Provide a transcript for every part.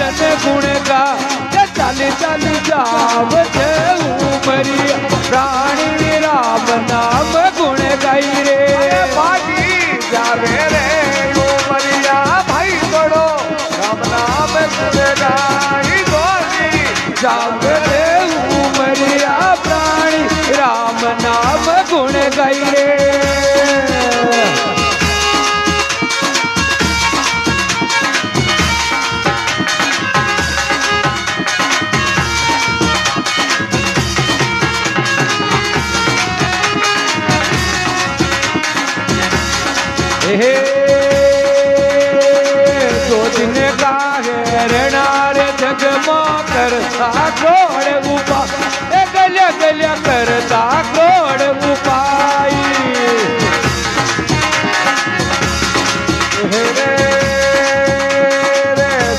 भजन गुण गा चाली चाली जाव जे उमरिया प्राणी राम नाम गुण गाई रे भागी जावे रे उमरिया भाई बड़ो राम नाम गुण गाई गोरी जावे रे उमरिया प्राणी राम नाम गुण गाई रे दो दिन का है रणार जगमा करता गोड़ उपा गल्या गल्या करता गोड़ उपाई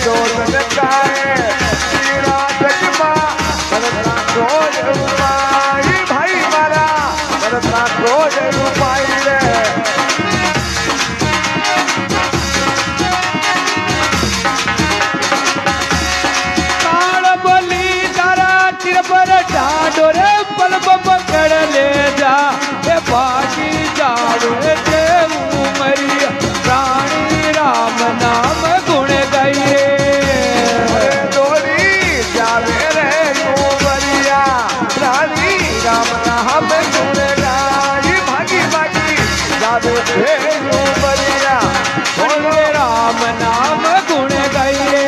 दो दिन का है तेरा जगमा करता गोड़ उपाई भाई मारा करता गोड़ उपाई रे डाडोरे पल पकड़ ले जा ये बाकी जावे जे उमरिया प्राणी राम नाम गुण गाइए डोरी जावे रे उमरिया प्राणी राम नाम गुण गाई भागी भागी जावे रे उमरिया राम नाम गुण गाइए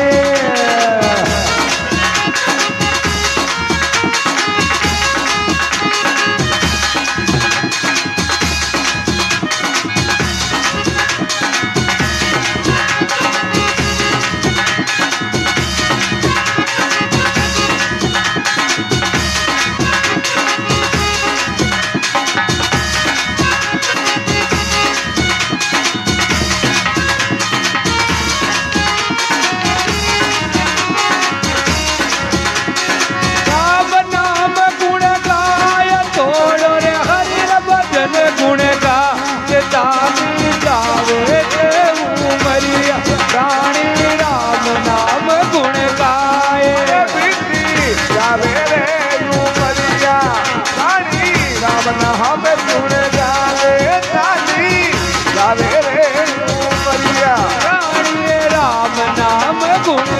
गुण गा चाली जावे जे उमरिया प्राणी राम नाम गुण गाए जावे रे उमरिया प्राणी राम नाम गुण गावे चाली जावे रे उमरिया प्राणी राम नाम गुण